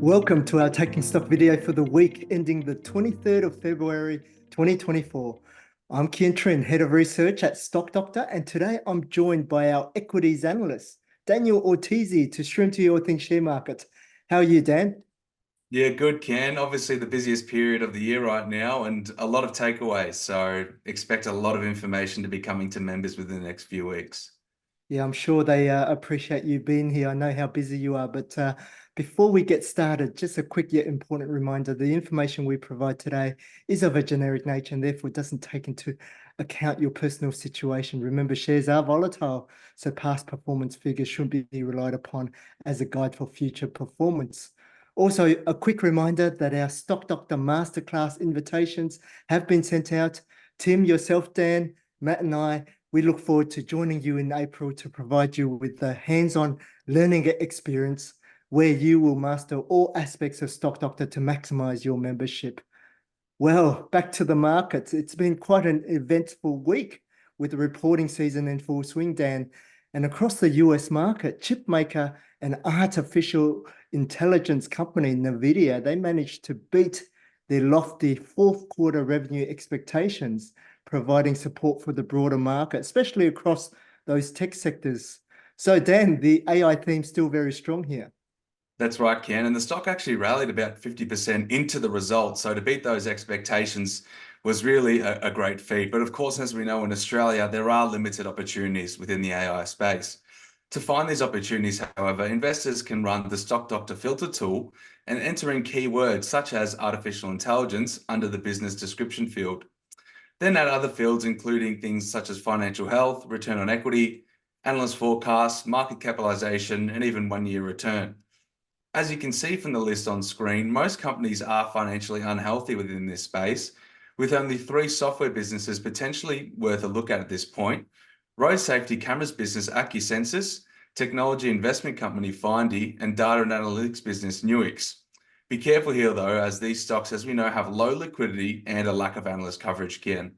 Welcome to our Taking Stock video for the week ending the 23rd of February 2024. I'm Kian Trin, Head of Research at Stock Doctor, and today I'm joined by our equities analyst, Daniel Ortiz, to stream to you all things share market. How are you, Dan? Yeah, good, Ken. Obviously, the busiest period of the year right now, and a lot of takeaways. So expect a lot of information to be coming to members within the next few weeks. Yeah, I'm sure they appreciate you being here. I know how busy you are, but before we get started, just a quick yet important reminder, the information we provide today is of a generic nature and therefore doesn't take into account your personal situation. Remember, shares are volatile, so past performance figures shouldn't be relied upon as a guide for future performance. Also, a quick reminder that our Stock Doctor Masterclass invitations have been sent out. Tim, yourself, Dan, Matt and I, we look forward to joining you in April to provide you with the hands-on learning experience where you will master all aspects of Stock Doctor to maximize your membership. Well, back to the markets. It's been quite an eventful week with the reporting season in full swing, Dan. And across the US market, chip maker and artificial intelligence company NVIDIA, they managed to beat their lofty fourth quarter revenue expectations, providing support for the broader market, especially across those tech sectors. So, Dan, the AI theme's still very strong here. That's right, Ken. And the stock actually rallied about 50% into the results. So to beat those expectations was really a great feat. But of course, as we know in Australia, there are limited opportunities within the AI space. To find these opportunities, however, investors can run the Stock Doctor filter tool and enter in keywords such as artificial intelligence under the business description field. Then add other fields, including things such as financial health, return on equity, analyst forecasts, market capitalization, and even one-year return. As you can see from the list on screen, most companies are financially unhealthy within this space, with only 3 software businesses potentially worth a look at this point: road safety cameras business Acusensus, technology investment company Findy, and data and analytics business Nuix. Be careful here though, as these stocks, as we know, have low liquidity and a lack of analyst coverage, Ken.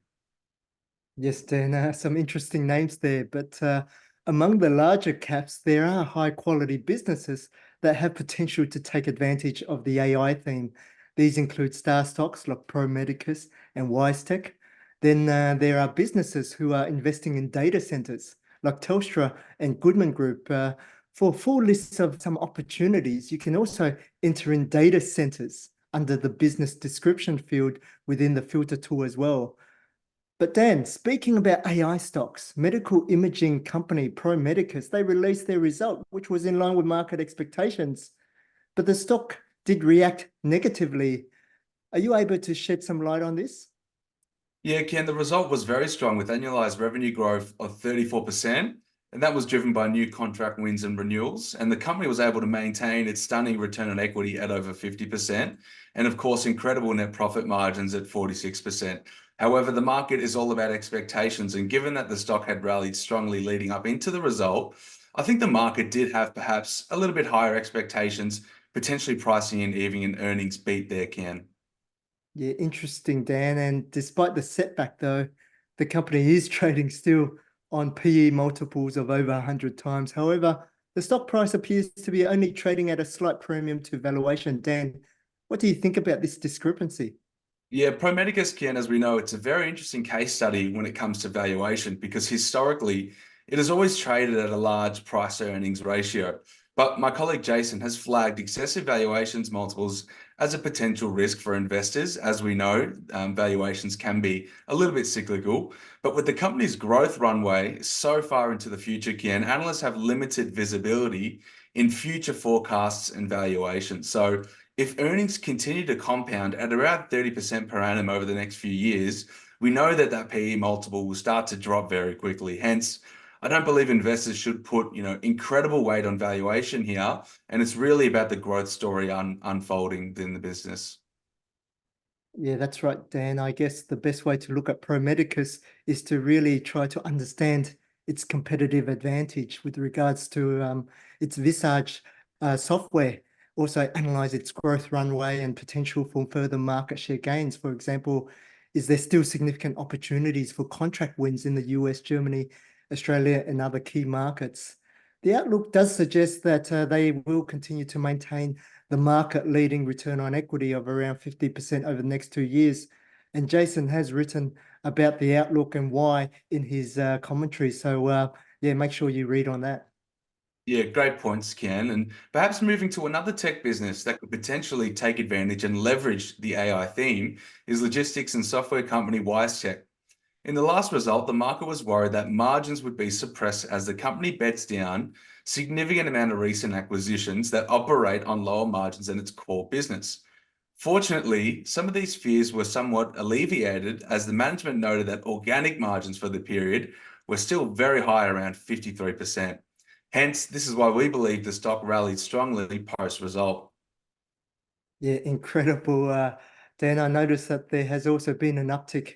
Yes, Dan, some interesting names there, but among the larger caps, there are high quality businesses that have potential to take advantage of the AI theme. These include star stocks like Pro Medicus and WiseTech. Then there are businesses who are investing in data centers like Telstra and Goodman Group. For full lists of some opportunities, you can also enter in data centers under the business description field within the filter tool as well. But Dan, speaking about AI stocks, medical imaging company Pro Medicus, they released their result, which was in line with market expectations, but the stock did react negatively. Are you able to shed some light on this? Yeah, Ken, the result was very strong with annualized revenue growth of 34%, and that was driven by new contract wins and renewals. And the company was able to maintain its stunning return on equity at over 50%, and of course, incredible net profit margins at 46%. However, the market is all about expectations, and given that the stock had rallied strongly leading up into the result, I think the market did have perhaps a little bit higher expectations, potentially pricing in even an earnings beat there, Ken. Yeah, interesting, Dan. And despite the setback, though, the company is trading still on PE multiples of over 100 times. However, the stock price appears to be only trading at a slight premium to valuation. Dan, what do you think about this discrepancy? Yeah, Pro Medicus, Ken, as we know, it's a very interesting case study when it comes to valuation because historically it has always traded at a large price earnings ratio. But my colleague Jason has flagged excessive valuations multiples as a potential risk for investors. As we know, valuations can be a little bit cyclical. But with the company's growth runway so far into the future, Ken, analysts have limited visibility in future forecasts and valuations. So if earnings continue to compound at around 30% per annum over the next few years, we know that that PE multiple will start to drop very quickly. Hence, I don't believe investors should put, incredible weight on valuation here, and it's really about the growth story unfolding in the business. Yeah, that's right, Dan. I guess the best way to look at Pro Medicus is to really try to understand its competitive advantage with regards to its Visage software. Also analyze its growth runway and potential for further market share gains. For example, is there still significant opportunities for contract wins in the US, Germany, Australia, and other key markets? The outlook does suggest that they will continue to maintain the market-leading return on equity of around 50% over the next 2 years. And Jason has written about the outlook and why in his commentary. So yeah, make sure you read on that. Yeah, great points, Ken. And perhaps moving to another tech business that could potentially take advantage and leverage the AI theme is logistics and software company WiseTech. In the last result, the market was worried that margins would be suppressed as the company bets down significant amount of recent acquisitions that operate on lower margins than its core business. Fortunately, some of these fears were somewhat alleviated as the management noted that organic margins for the period were still very high, around 53%. Hence, this is why we believe the stock rallied strongly post-result. Yeah, incredible. Dan, I noticed that there has also been an uptick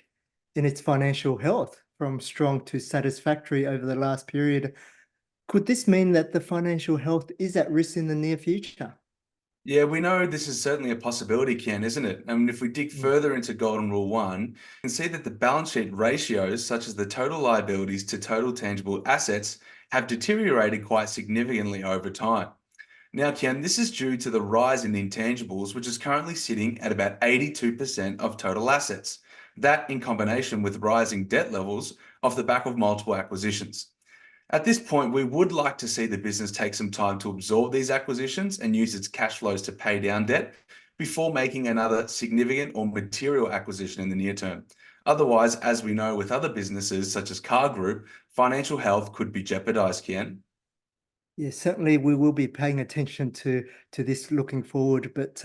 in its financial health from strong to satisfactory over the last period. Could this mean that the financial health is at risk in the near future? Yeah, we know this is certainly a possibility, Ken, isn't it? I mean, if we dig further into Golden Rule 1, you can see that the balance sheet ratios, such as the total liabilities to total tangible assets, have deteriorated quite significantly over time. Now, Ken, this is due to the rise in intangibles, which is currently sitting at about 82% of total assets. That in combination with rising debt levels off the back of multiple acquisitions. At this point, we would like to see the business take some time to absorb these acquisitions and use its cash flows to pay down debt before making another significant or material acquisition in the near term. Otherwise, as we know with other businesses such as Car Group, financial health could be jeopardized, Kian. Yeah, certainly we will be paying attention to this looking forward. But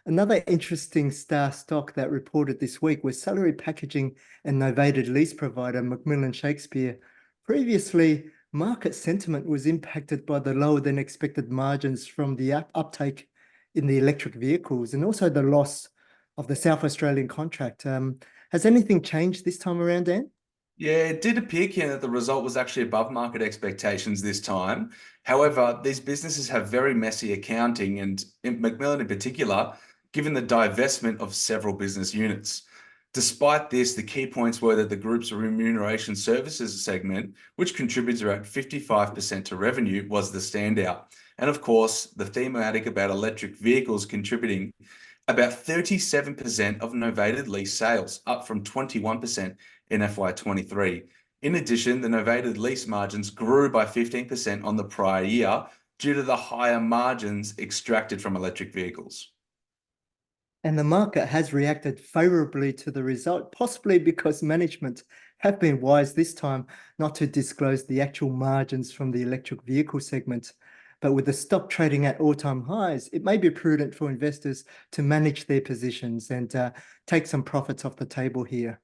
another interesting star stock that reported this week was salary packaging and novated lease provider Macmillan Shakespeare. Previously, market sentiment was impacted by the lower than expected margins from the uptake in the electric vehicles and also the loss of the South Australian contract. Has anything changed this time around, Dan? Yeah, it did appear, Ken, that the result was actually above market expectations this time. However, these businesses have very messy accounting, and in Macmillan in particular, given the divestment of several business units. Despite this, the key points were that the group's remuneration services segment, which contributes around 55% to revenue, was the standout. And of course, the thematic about electric vehicles contributing about 37% of novated lease sales, up from 21% in FY23. In addition, the novated lease margins grew by 15% on the prior year due to the higher margins extracted from electric vehicles. And the market has reacted favorably to the result, possibly because management have been wise this time not to disclose the actual margins from the electric vehicle segment. But with the stock trading at all-time highs, it may be prudent for investors to manage their positions and take some profits off the table here.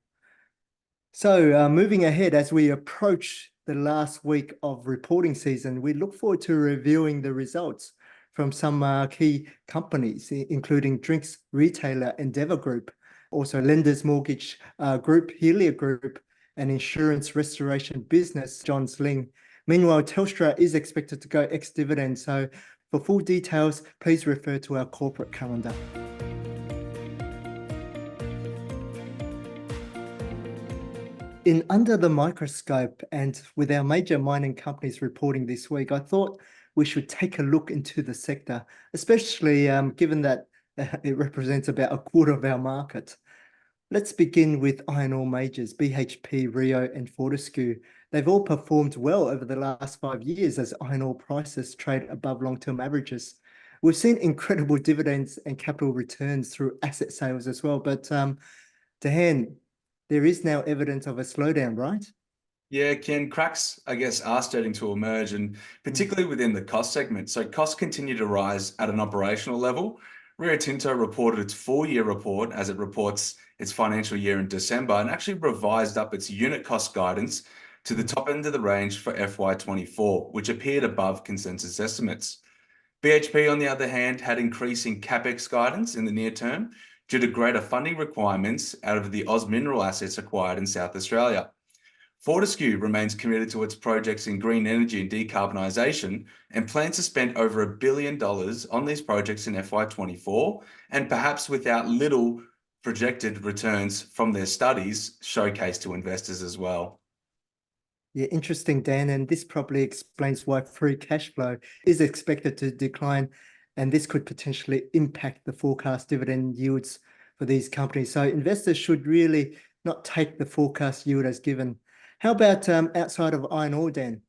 So moving ahead, as we approach the last week of reporting season, we look forward to reviewing the results from some key companies, including drinks retailer Endeavour Group, also Lenders Mortgage Group, Helia Group, and insurance restoration business Johns Lyng. Meanwhile, Telstra is expected to go ex-dividend. So for full details, please refer to our corporate calendar. In Under the Microscope, and with our major mining companies reporting this week, I thought we should take a look into the sector, especially given that it represents about a quarter of our market. Let's begin with iron ore majors, BHP, Rio, and Fortescue. They've all performed well over the last 5 years as iron ore prices trade above long-term averages. We've seen incredible dividends and capital returns through asset sales as well. But Dahan, there is now evidence of a slowdown, right? Yeah, Ken, cracks, I guess, are starting to emerge, and particularly within the cost segment. So costs continue to rise at an operational level. Rio Tinto reported its full-year report as it reports its financial year in December and actually revised up its unit cost guidance to the top end of the range for FY24, which appeared above consensus estimates. BHP, on the other hand, had increasing capex guidance in the near term due to greater funding requirements out of the Oz Mineral assets acquired in South Australia. Fortescue remains committed to its projects in green energy and decarbonisation and plans to spend over $1 billion on these projects in FY24, and perhaps without little projected returns from their studies showcased to investors as well. Yeah, interesting, Dan. And this probably explains why free cash flow is expected to decline. And this could potentially impact the forecast dividend yields for these companies. So investors should really not take the forecast yield as given. How about outside of iron ore, Dan?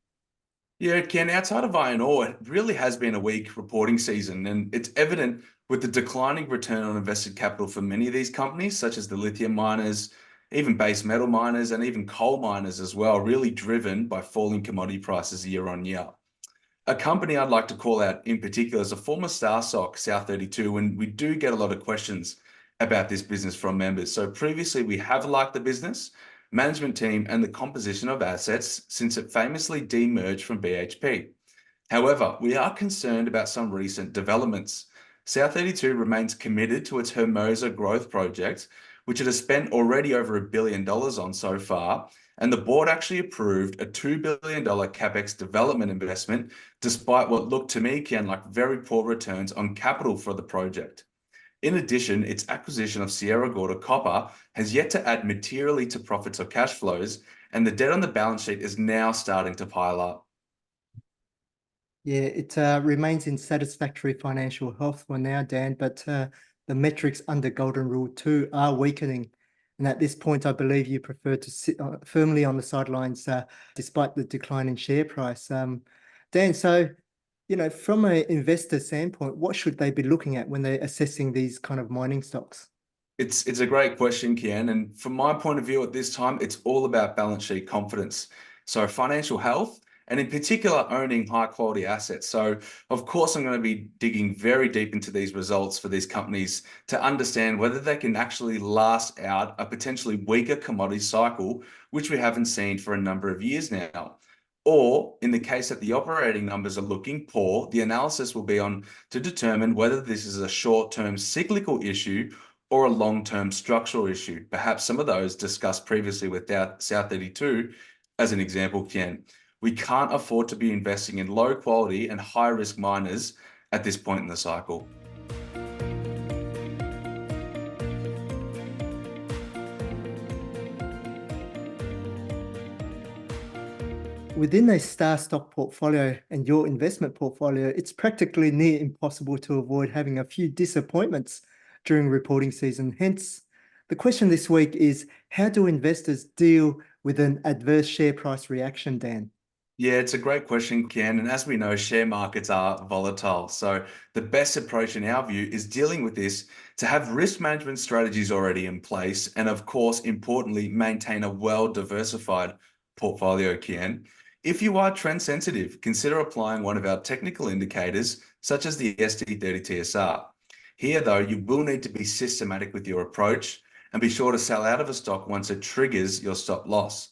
Yeah, Ken, outside of iron ore, it really has been a weak reporting season, and it's evident with the declining return on invested capital for many of these companies, such as the lithium miners, even base metal miners, and even coal miners as well, really driven by falling commodity prices year on year. A company I'd like to call out in particular is a former star stock, South32, and we do get a lot of questions about this business from members. So previously we have liked the business, management team, and the composition of assets since it famously demerged from BHP. However, we are concerned about some recent developments. South32 remains committed to its Hermosa growth project, which it has spent already over $1 billion on so far, and the board actually approved a $2 billion capex development investment, despite what looked to me, Ken, like very poor returns on capital for the project. In addition, its acquisition of Sierra Gorda Copper has yet to add materially to profits or cash flows, and the debt on the balance sheet is now starting to pile up. Yeah, it remains in satisfactory financial health for now, Dan, but the metrics under Golden Rule 2 are weakening. And at this point, I believe you prefer to sit firmly on the sidelines despite the decline in share price. Dan, so, from an investor standpoint, what should they be looking at when they're assessing these kind of mining stocks? It's a great question, Kian. And from my point of view at this time, it's all about balance sheet confidence. So financial health, and in particular, owning high quality assets. So of course, I'm going to be digging very deep into these results for these companies to understand whether they can actually last out a potentially weaker commodity cycle, which we haven't seen for a number of years now. Or in the case that the operating numbers are looking poor, the analysis will be on to determine whether this is a short-term cyclical issue or a long-term structural issue. Perhaps some of those discussed previously with South32 as an example, Ken. We can't afford to be investing in low quality and high risk miners at this point in the cycle. Within a star stock portfolio and your investment portfolio, it's practically near impossible to avoid having a few disappointments during reporting season. Hence, the question this week is, how do investors deal with an adverse share price reaction, Dan? Yeah, it's a great question, Ken. And as we know, share markets are volatile. So the best approach in our view is dealing with this to have risk management strategies already in place. And of course, importantly, maintain a well-diversified portfolio, Ken. If you are trend sensitive, consider applying one of our technical indicators, such as the ST30 TSR. Here, though, you will need to be systematic with your approach and be sure to sell out of a stock once it triggers your stop loss.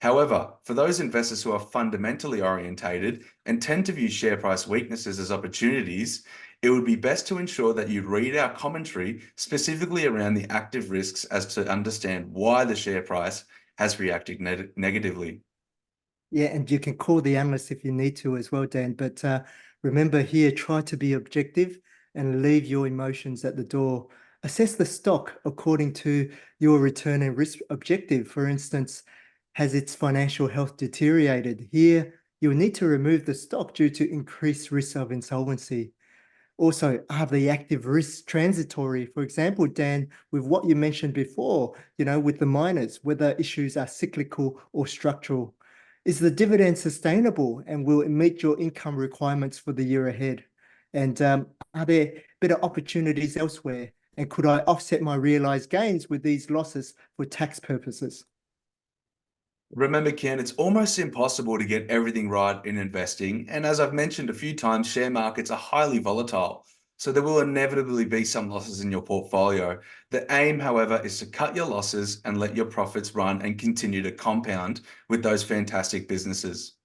However, for those investors who are fundamentally orientated and tend to view share price weaknesses as opportunities, it would be best to ensure that you read our commentary specifically around the active risks as to understand why the share price has reacted negatively. Yeah, and you can call the analyst if you need to as well, Dan. But remember here, try to be objective and leave your emotions at the door. Assess the stock according to your return and risk objective. For instance, has its financial health deteriorated? Here, you'll need to remove the stock due to increased risk of insolvency. Also, are the active risks transitory? For example, Dan, with what you mentioned before, with the miners, whether issues are cyclical or structural. Is the dividend sustainable and will it meet your income requirements for the year ahead? And are there better opportunities elsewhere? And could I offset my realized gains with these losses for tax purposes? Remember, Ken, it's almost impossible to get everything right in investing. And as I've mentioned a few times, share markets are highly volatile. So there will inevitably be some losses in your portfolio. The aim, however, is to cut your losses and let your profits run and continue to compound with those fantastic businesses.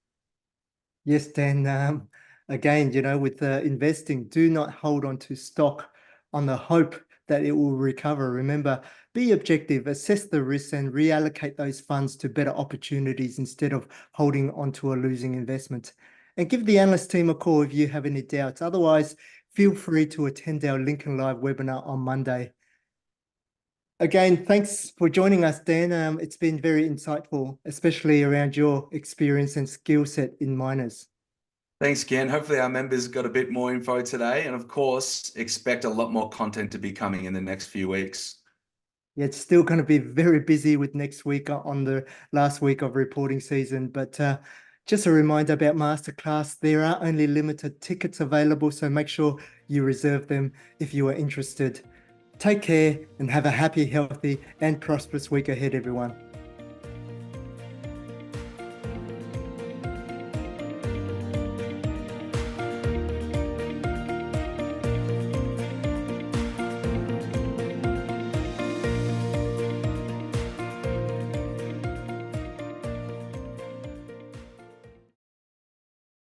Yes, Dan. Again, with investing, do not hold on to stock on the hope that it will recover. Remember, be objective, assess the risks, and reallocate those funds to better opportunities instead of holding onto a losing investment. And give the analyst team a call if you have any doubts. Otherwise, feel free to attend our Lincoln Live webinar on Monday. Again, thanks for joining us, Dan. It's been very insightful, especially around your experience and skill set in miners. Thanks, Ken. Hopefully our members got a bit more info today. And of course, expect a lot more content to be coming in the next few weeks. Yeah, it's still going to be very busy with next week on the last week of reporting season. But just a reminder about Masterclass, there are only limited tickets available, so make sure you reserve them if you are interested. Take care and have a happy, healthy, and prosperous week ahead, everyone.